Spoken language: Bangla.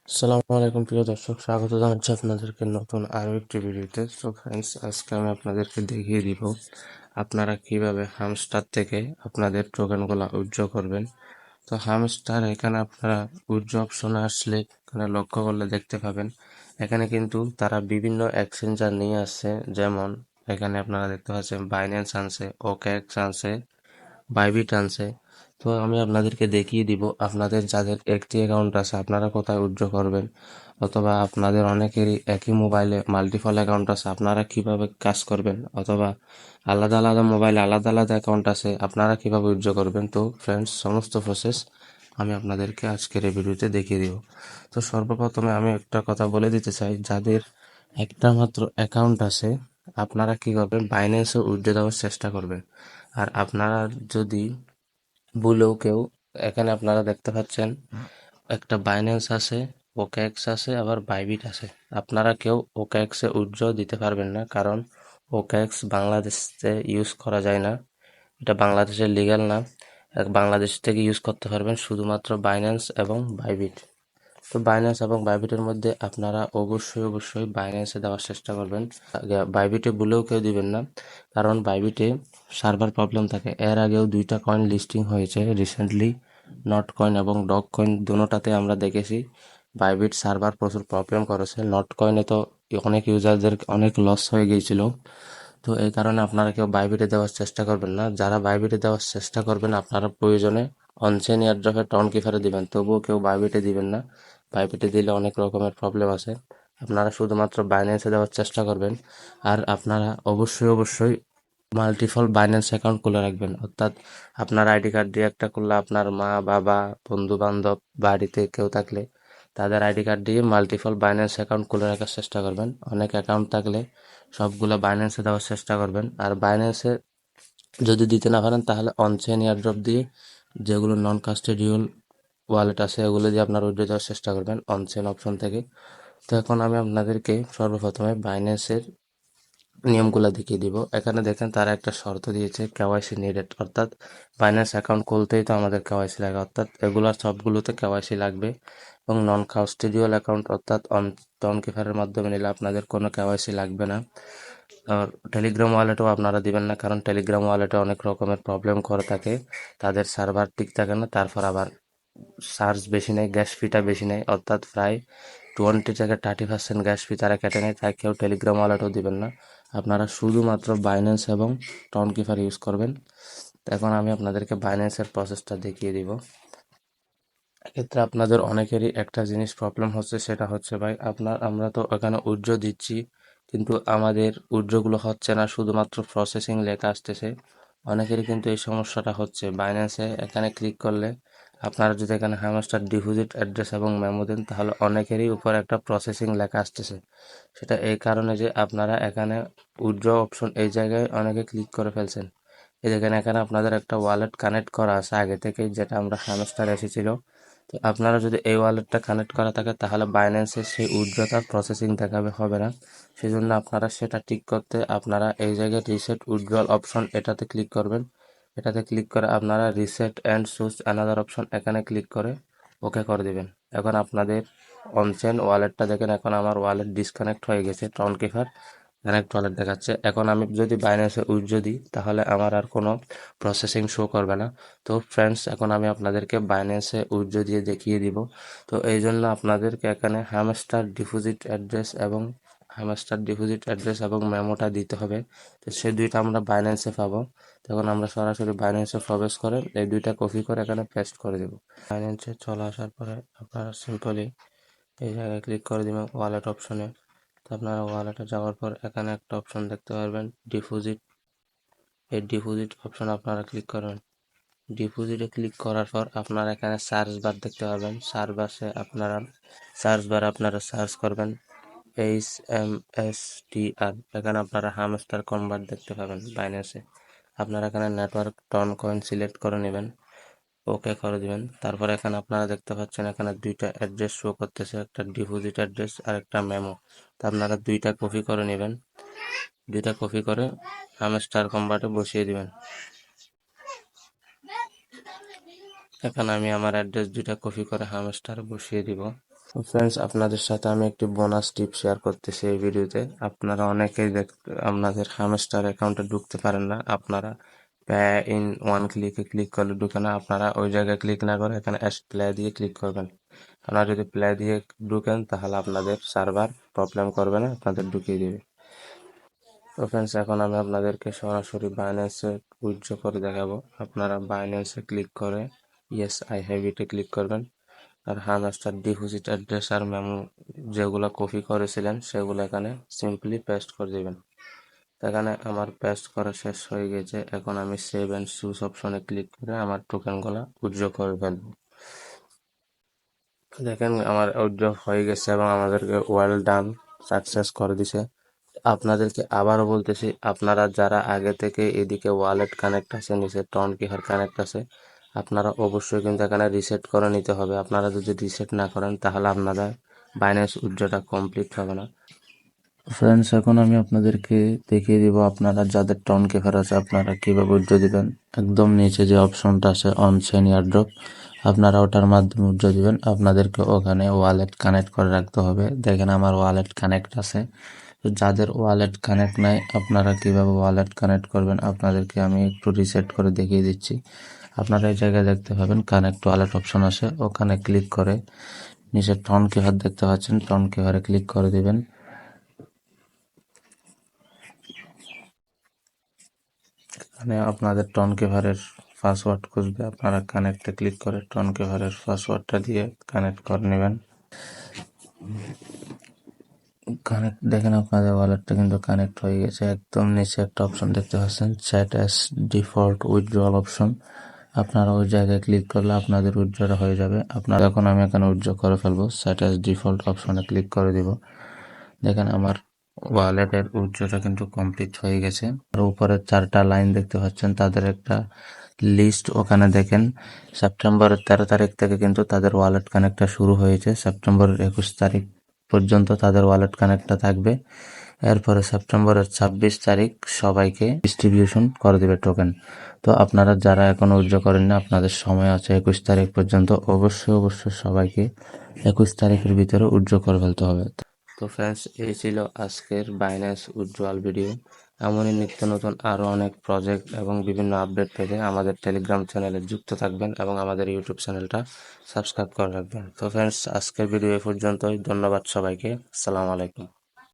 আসসালামু আলাইকুম প্রিয় দর্শক, স্বাগত জানাচ্ছি আপনাদেরকে নতুন আরও একটি ভিডিওতে। সো ফ্রেন্ডস, আজকে আমি আপনাদেরকে দেখিয়ে দিব আপনারা কিভাবে হামস্টার থেকে আপনাদের টোকেনগুলো উইথড্র করবেন। তো হামস্টার এখানে আপনারা উইথড্র অপশনে আসলে এখানে লক্ষ্য করলে দেখতে পাবেন এখানে কিন্তু তারা বিভিন্ন এক্সচেঞ্জার নিয়ে আসছে। যেমন এখানে আপনারা দেখতে পাচ্ছেন বাইন্যান্স আনছে, ওকেএক্স আনছে, বাইবিট আনছে। তো আমি আপনাদেরকে দেখিয়ে দিব আপনাদের যাদের একটি অ্যাকাউন্ট আছে আপনারা কোথায় উইথড্র করবেন, অথবা আপনাদের অনেকেরই একই মোবাইলে মাল্টিপল অ্যাকাউন্ট আছে আপনারা কিভাবে কাজ করবেন, অথবা আলাদা আলাদা মোবাইলে আলাদা আলাদা অ্যাকাউন্ট আছে আপনারা কিভাবে উইথড্র করবেন। তো ফ্রেন্ডস, সমস্ত প্রসেস আমি আপনাদেরকে আজকের এই ভিডিওতে দেখিয়ে দিব। তো সর্বপ্রথমে আমি একটা কথা বলে দিতে চাই, যাদের একটা মাত্র অ্যাকাউন্ট আছে আপনারা কি করবেন, বাইন্যান্সে উইথড্র দেওয়ার চেষ্টা করবেন। আর আপনারা যদি ভুলেও কেউ, এখানে আপনারা দেখতে পাচ্ছেন একটা বাইন্যান্স আছে, ওকেএক্স আছে, আবার বাইবিট আছে। আপনারা কেউ ওকেএক্সে উইথড্র দিতে পারবেন না, কারণ ওকেএক্স বাংলাদেশে ইউজ করা যায় না, এটা বাংলাদেশের লিগ্যাল না। বাংলাদেশ থেকে ইউজ করতে পারবেন শুধুমাত্র বাইন্যান্স এবং বাইবিট। তো বাইন্যান্স এবং বাইবিটের মধ্যে আপনারা অবশ্যই বাইন্যান্সে দেওয়ার চেষ্টা করবেন। বাইবিটে ভুলেও কেউ দিবেন না, কারণ বাইবিটে সার্ভার প্রবলেম থাকে। এর আগেও দুইটা কয়েন লিস্টিং হয়েছে রিসেন্টলি, নট কয়েন এবং ডগ কয়েন, দুটোটাতে আমরা দেখেছি বাইবিট সার্ভার প্রচুর প্রবলেম করেছে। নট কয়েনে তো অনেক ইউজারদের অনেক লস হয়ে গিয়েছিল। তো এই কারণে আপনারা কেউ বাইবিটে দেওয়ার চেষ্টা করবেন না। যারা বাইবিটে দেওয়ার চেষ্টা করবেন আপনারা প্রয়োজনে অনচেন এয়ারড্রপে টন কিপারে দিবেন, তবুও কেউ বাইবিটে দিবেন না। বাইবিটে দিলে অনেক রকমের প্রবলেম আছে। আপনারা শুধুমাত্র বাইন্যান্সে দেওয়ার চেষ্টা করবেন। আর আপনারা অবশ্যই মাল্টিপল বাইন্যান্স অ্যাকাউন্ট খুলে রাখবেন। অর্থাৎ আপনার আইডি কার্ড দিয়ে একটা করলে আপনার মা বাবা বন্ধু বান্ধব বাড়িতে কেউ থাকলে তাদের আইডি কার্ড দিয়ে মাল্টিপল বাইন্যান্স অ্যাকাউন্ট খুলে রাখার চেষ্টা করবেন। অনেক অ্যাকাউন্ট থাকলে সবগুলো বাইন্যান্সে দেওয়ার চেষ্টা করবেন। আর বাইন্যান্সে যদি দিতে না পারেন তাহলে অনচেন এয়ারড্রপ দিয়ে, যেগুলো নন কাস্টেডিয়াল ওয়ালেট আছে ওগুলো দিয়ে আপনার উইথড্র দেওয়ার চেষ্টা করবেন অনচেন অপশন থেকে। তো এখন আমি আপনাদেরকে সর্বপ্রথমে বাইন্যান্সের নিয়মগুলো দেখিয়ে দিব। এখানে দেখেন তারা একটা শর্ত দিয়েছে, কেওয়াইসি নিডেড, অর্থাৎ বাইন্যান্স অ্যাকাউন্ট খুলতেই তো আমাদের কেওয়াইসি লাগে, অর্থাৎ এগুলার সবগুলোতে কেওয়াইসি লাগবে। এবং নন কাস্টেডিয়াল অ্যাকাউন্ট অর্থাৎ টন কিপারের মাধ্যমে নিলে আপনাদের কোনো কেওয়াইসি লাগবে না। আর টেলিগ্রাম ওয়ালেটও আপনারা দিবেন না, কারণ টেলিগ্রাম ওয়ালেটে অনেক রকমের প্রবলেম করে থাকে, তাদের সার্ভার ঠিক থাকে না, তারপর আবার চার্জ বেশি নেয়, গ্যাস ফিটা বেশি নেয়, অর্থাৎ প্রায় 20 থেকে 30% গ্যাস ফি তারা কেটে নেয়। তাই কেউ টেলিগ্রাম ওয়ালেটও দিবেন না, আপনারা শুধুমাত্র বাইন্যান্স এবং টন কিপার ইউজ করবেন। তো এখন আমি আপনাদেরকে বাইন্যান্সের প্রসেসটা দেখিয়ে দিব। এক্ষেত্রে আপনাদের অনেকেরই একটা জিনিস প্রবলেম হচ্ছে, সেটা হচ্ছে ভাই আমরা তো এখানে উইথড্র দিচ্ছি কিন্তু আমাদের উইথড্রগুলো হচ্ছে না, শুধুমাত্র প্রসেসিং লেখা আসতেছে। অনেকেরই কিন্তু এই সমস্যাটা হচ্ছে। বাইন্যান্সে এখানে ক্লিক করলে আপনারা যদি এখানে হ্যামস্টার ডিপোজিট অ্যাড্রেস এবং মেমো দেন তাহলে অনেকেরই উপর একটা প্রসেসিং লেখা আসতেছে। সেটা এই কারণে যে আপনারা এখানে উইথড্র অপশন এই জায়গায় অনেকে ক্লিক করে ফেলছেন। এই দেখেন এখানে আপনাদের একটা ওয়ালেট কানেক্ট করা আছে আগে থেকেই, যেটা আমরা হ্যামস্টার এসেছিল। তো আপনারা যদি এই ওয়ালেটটা কানেক্ট করা থাকে তাহলে বাইন্যান্সে সেই উইথড্রটার প্রসেসিং দেখাবে হবে না। সেই জন্য আপনারা সেটা ঠিক করতে আপনারা এই জায়গায় রিসেট উইথড্রল অপশন এটাতে ক্লিক করবেন। এটাতে ক্লিক করে আপনারা reset and choose another option এখানে ক্লিক করে ওকে করে দিবেন। এখন আপনাদের অনচেন ওয়ালেটটা দেখেন, এখন আমার ওয়ালেট ডিসকানেক্ট হয়ে গেছে, টন কিপার কানেক্ট ওয়ালেট দেখাচ্ছে। এখন আমি যদি বাইন্যান্সে উইথড্র দিই তাহলে আমার আর কোনো প্রসেসিং শো করবে না। তো ফ্রেন্ডস, এখন আমি আপনাদেরকে বাইন্যান্সে উইথড্র দিয়ে দেখিয়ে দিব। তো এই জন্য আপনাদেরকে এখানে হ্যামস্টার ডিপোজিট অ্যাড্রেস এবং মেমোটা দিতে হবে। তো সেই দুইটা আমরা বাইন্যান্সে পাবো। তখন আমরা সরাসরি বাইন্যান্সে প্রবেশ করে এই দুইটা কপি করে এখানে পেস্ট করে দেব। বাইন্যান্সে চলে আসার পরে আপনারা সিম্পলি এই জায়গায় ক্লিক করে দেবেন ওয়ালেট অপশনে। তো আপনারা ওয়ালেটে যাওয়ার পর এখানে একটা অপশন দেখতে পারবেন ডিপোজিট। এই ডিপোজিট অপশন আপনারা ক্লিক করবেন। ডিপোজিটে ক্লিক করার পর আপনারা এখানে সার্চ বার দেখতে পাবেন। সার্চ বারে আপনারা সার্চ করবেন HMSTR। এখানে আপনারা হামস্টার কনভার্ট দেখতে পাবেন বাইন্যান্সে। আপনারা এখানে নেটওয়ার্ক টন কয়েন সিলেক্ট করে নেবেন, ওকে করে দিবেন। তারপর এখানে আপনারা দেখতে পাচ্ছেন এখানে দুইটা অ্যাড্রেস শো করতেছে, একটা ডিপোজিট অ্যাড্রেস আর একটা মেমো। তো আপনারা দুইটা কপি করে নেবেন, দুইটা কপি করে হামস্টার কনভার্টে বসিয়ে দিবেন। এখানে আমি আমার অ্যাড্রেস দুইটা কপি করে হামস্টারে বসিয়ে দিব। ফ্রেন্ডস, আপনাদের সাথে আমি একটি বোনাস টিপ শেয়ার করতেছি এই ভিডিওতে। আপনারা অনেকেই আপনাদের হামস্টার অ্যাকাউন্টে ঢুকতে পারেন না। আপনারা পে ইন ওয়ান ক্লিকে ক্লিক করলে ঢুকে না। আপনারা ওই জায়গায় ক্লিক না করে এখানে প্লে দিয়ে ক্লিক করবেন। আপনারা যদি প্লে দিয়ে ঢুকেন তাহলে আপনাদের সার্ভার প্রবলেম করবে না, আপনাদের ঢুকিয়ে দেবে। তো ফ্রেন্ডস, এখন আমি আপনাদেরকে সরাসরি বাইন্যান্সে উইথড্র করে দেখাবো। আপনারা বাইন্যান্সে ক্লিক করে ইয়েস আই হ্যাভ ইটে ক্লিক করবেন। আর হামস্টার ডিপোজিট অ্যাড্রেস আর মেমো যেগুলো কপি করেছিলেন সেগুলো এখানে সিম্পলি পেস্ট করে দেবেন। এখানে আমার পেস্ট করা শেষ হয়ে গেছে। এখন আমি সেভ অ্যান্ড চুজ অপশনে ক্লিক করে আমার টোকেনগুলো উইথড্র করে ফেলবো। দেখেন আমার উইথড্র হয়ে গেছে এবং আমাদেরকে ওয়েল ডান সাকসেস করে দিছে। আপনাদেরকে আবারও বলতেছি, আপনারা যারা আগে থেকে এদিকে ওয়ালেট কানেক্ট আছে, নিচে টন কিহার কানেক্ট আছে, আপনারা অবশ্যই কিন্তু এখানে রিসেট করে নিতে হবে। আপনারা যদি রিসেট না করেন তাহলে আপনাদের বাইন্যান্স উইথড্রটা কমপ্লিট হবে না। ফ্রেন্ডস, এখন আমি আপনাদেরকে দেখিয়ে দিব আপনারা যাদের টন কেফার আছে আপনারা কিভাবে উইথড্র দিবেন। একদম নিচে যে অপশনটা আছে অন চেইন এয়ারড্রপ, আপনারা ওটার মাধ্যমে উইথড্র দিবেন। আপনাদেরকে ওখানে ওয়ালেট কানেক্ট করে রাখতে হবে। দেখেন আমার ওয়ালেট কানেক্ট আছে। তো যাদের ওয়ালেট কানেক্ট নাই আপনারা কিভাবে ওয়ালেট কানেক্ট করবেন আপনাদেরকে আমি একটু রিসেট করে দেখিয়ে দিচ্ছি। আপনারা এই জায়গায় দেখতে পাবেন কানেক্ট ওয়ালেট অপশন আছে, ওখানে ক্লিক করে নিচে টন কেফার দেখতে পাচ্ছেন, টন কেফারে ক্লিক করে দিবেন। এখানে আপনাদের টন কেভারের পাসওয়ার্ড খুঁজবে, আপনারা কানেক্টে ক্লিক করে টন কেভারের পাসওয়ার্ডটা দিয়ে কানেক্ট করে নেবেন। কানেক্ট দেখেন আপনাদের ওয়ালেটটা কিন্তু কানেক্ট হয়ে গেছে। একদম নিচে একটা অপশন দেখতে পাচ্ছেন set as default withdrawal option, আপনারা ওই জায়গায় ক্লিক করলে আপনাদের উইথড্রটা হয়ে যাবে। আপনারা এখন আমি এখানে উইথড্র করে ফেলবো, সেট অ্যাজ ডিফল্ট অপশনে ক্লিক করে দিব। দেখেন আমার ওয়ালেটের উইথড্রটা কিন্তু কমপ্লিট হয়ে গেছে। আর উপরে 4টা লাইন দেখতে পাচ্ছেন, তাদের একটা লিস্ট ওখানে দেখেন। সেপ্টেম্বরের 13 তারিখ থেকে কিন্তু তাদের ওয়ালেট কানেক্টটা শুরু হয়েছে। সেপ্টেম্বরের 21 তারিখ পর্যন্ত তাদের ওয়ালেট কানেক্টটা থাকবে। এরপরে সেপ্টেম্বরের 26 তারিখ সবাইকে ডিস্ট্রিবিউশন করে দেবে টোকেন। তো আপনারা যারা এখনো উইথড্র করেননি আপনাদের সময় আছে 21 তারিখ পর্যন্ত। অবশ্যই সবাইকে 21 তারিখের ভিতরে উইথড্র করে ফেলতে হবে। তো ফ্রেন্ডস, এই ছিল আজকের বাইন্যান্স উইথড্রয়াল ভিডিও। এমনই নিত্য নতুন আরও অনেক প্রজেক্ট এবং বিভিন্ন আপডেট পেতে আমাদের টেলিগ্রাম চ্যানেলে যুক্ত থাকবেন এবং আমাদের ইউটিউব চ্যানেলটা সাবস্ক্রাইব করে রাখবেন। তো ফ্রেন্ডস, আজকের ভিডিও এ পর্যন্তই। ধন্যবাদ সবাইকে। আসসালামু আলাইকুম।